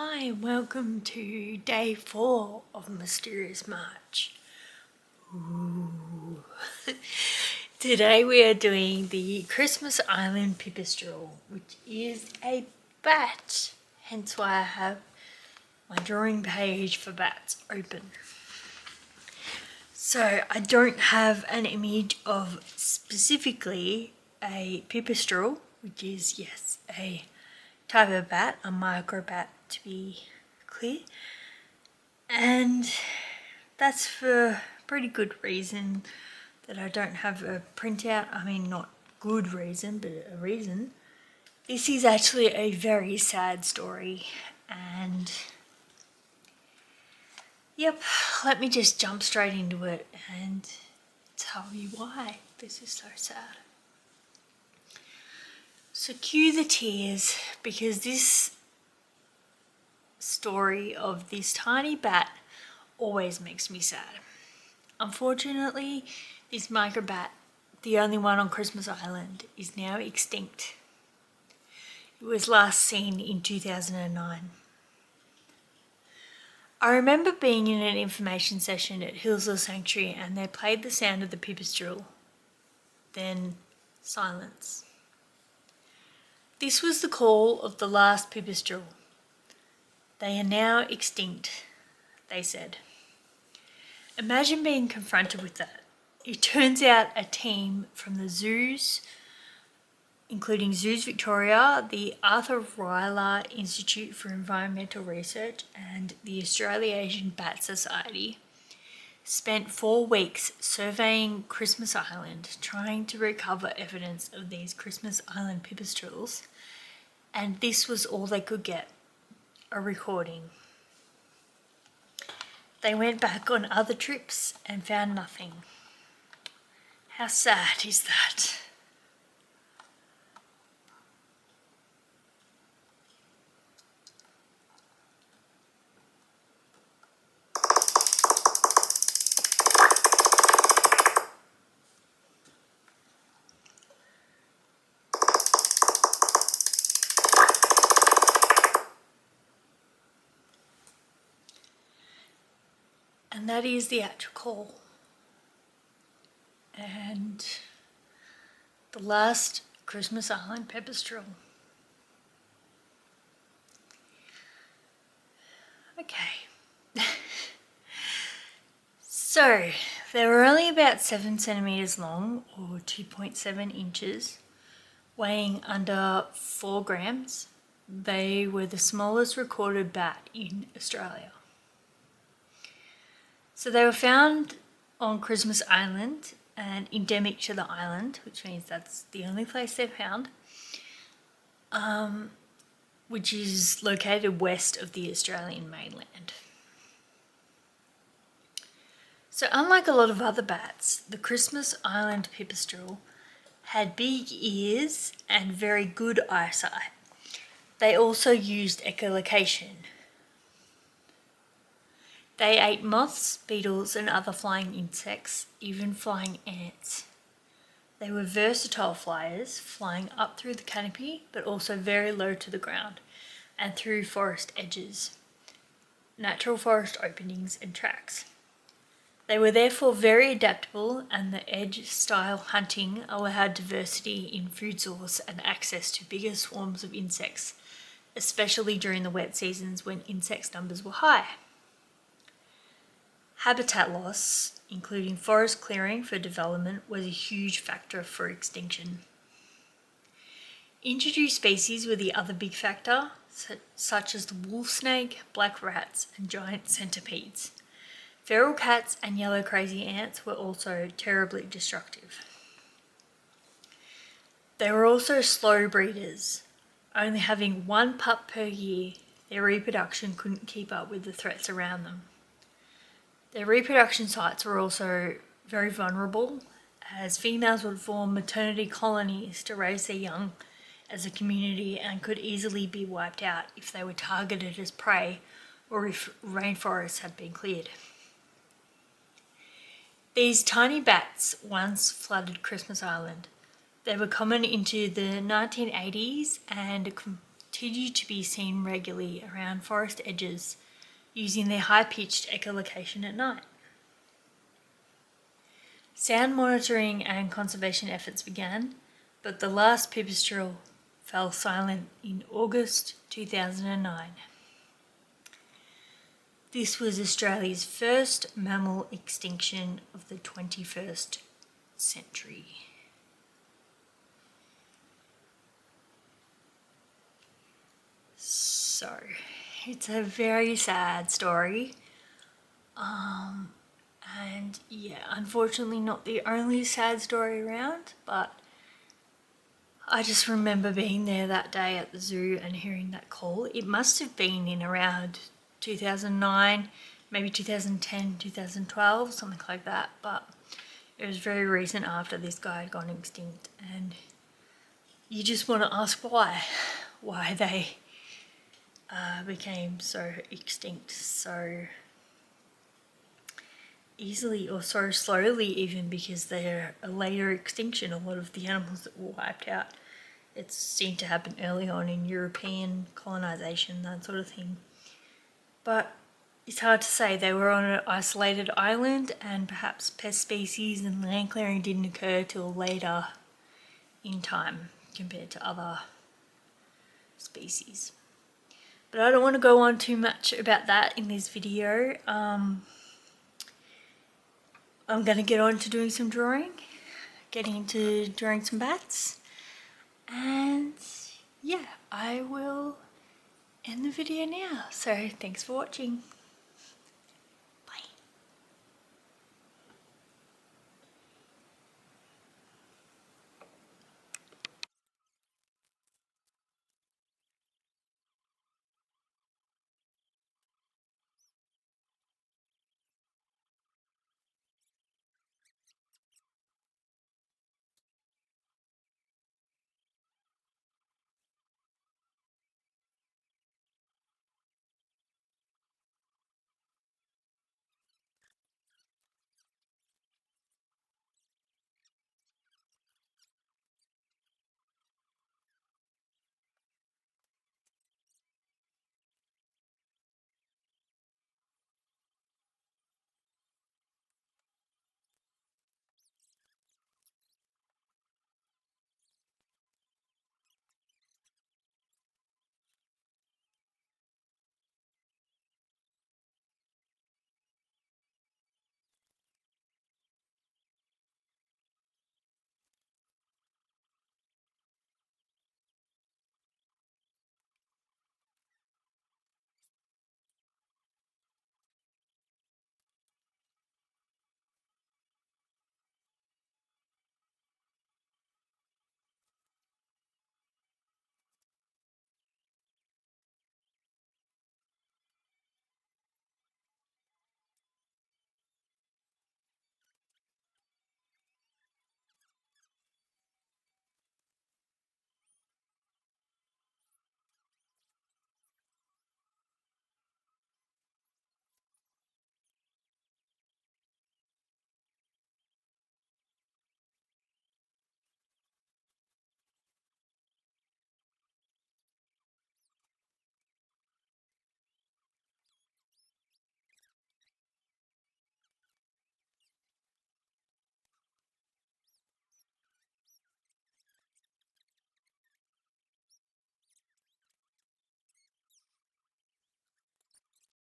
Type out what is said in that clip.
Hi, and welcome to day 4 of Mysterious March. Ooh. Today we are doing the Christmas Island Pipistrelle, which is a bat, hence why I have my drawing page for bats open. So I don't have an image of specifically a pipistrelle, which is, yes, a type of bat, a microbat to be clear, and that's for pretty good reason that I don't have a printout. I mean, not good reason, but a reason. This is actually a very sad story, and yep, let me just jump straight into it and tell you why this is so sad. So cue the tears, because this story of this tiny bat always makes me sad. Unfortunately, this microbat, the only one on Christmas Island, is now extinct. It was last seen in 2009. I remember being in an information session at Hillsville Sanctuary and they played the sound of the pipistrelle. Then silence. This was the call of the last pipistrelle. They are now extinct, they said. Imagine being confronted with that. It turns out a team from the zoos, including Zoos Victoria, the Arthur Rylah Institute for Environmental Research and the Australasian Bat Society, spent 4 weeks surveying Christmas Island, trying to recover evidence of these Christmas Island pipistrelles, and this was all they could get, a recording. They went back on other trips and found nothing. How sad is that? And that is the actual call. And the last Christmas Island pipistrelle. Okay. So, they were only about 7 centimetres long, or 2.7 inches, weighing under 4 grams. They were the smallest recorded bat in Australia. So they were found on Christmas Island and endemic to the island, which means that's the only place they're found, which is located west of the Australian mainland. So unlike a lot of other bats, the Christmas Island pipistrelle had big ears and very good eyesight. They also used echolocation. They ate moths, beetles and other flying insects, even flying ants. They were versatile flyers, flying up through the canopy but also very low to the ground and through forest edges, natural forest openings and tracks. They were therefore very adaptable, and the edge-style hunting allowed diversity in food source and access to bigger swarms of insects, especially during the wet seasons when insect numbers were high. Habitat loss, including forest clearing for development, was a huge factor for extinction. Introduced species were the other big factor, such as the wolf snake, black rats and giant centipedes. Feral cats and yellow crazy ants were also terribly destructive. They were also slow breeders. Only having 1 pup per year, their reproduction couldn't keep up with the threats around them. Their reproduction sites were also very vulnerable, as females would form maternity colonies to raise their young as a community and could easily be wiped out if they were targeted as prey or if rainforests had been cleared. These tiny bats once flooded Christmas Island. They were common into the 1980s and continued to be seen regularly around forest edges using their high-pitched echolocation at night. Sound monitoring and conservation efforts began, but the last pipistrelle fell silent in August 2009. This was Australia's first mammal extinction of the 21st century. So, it's a very sad story. And yeah, unfortunately not the only sad story around, but I just remember being there that day at the zoo and hearing that call. It must have been in around 2009, maybe 2010, 2012, something like that, but it was very recent after this guy had gone extinct, and you just want to ask why they became so extinct so easily, or so slowly even, because they're a later extinction. A lot of the animals that were wiped out, it seemed to happen early on in European colonisation, that sort of thing. But it's hard to say. They were on an isolated island, and perhaps pest species and land clearing didn't occur till later in time compared to other species. But I don't want to go on too much about that in this video. I'm going to get on to doing some drawing, getting into drawing some bats, and yeah, I will end the video now. So thanks for watching.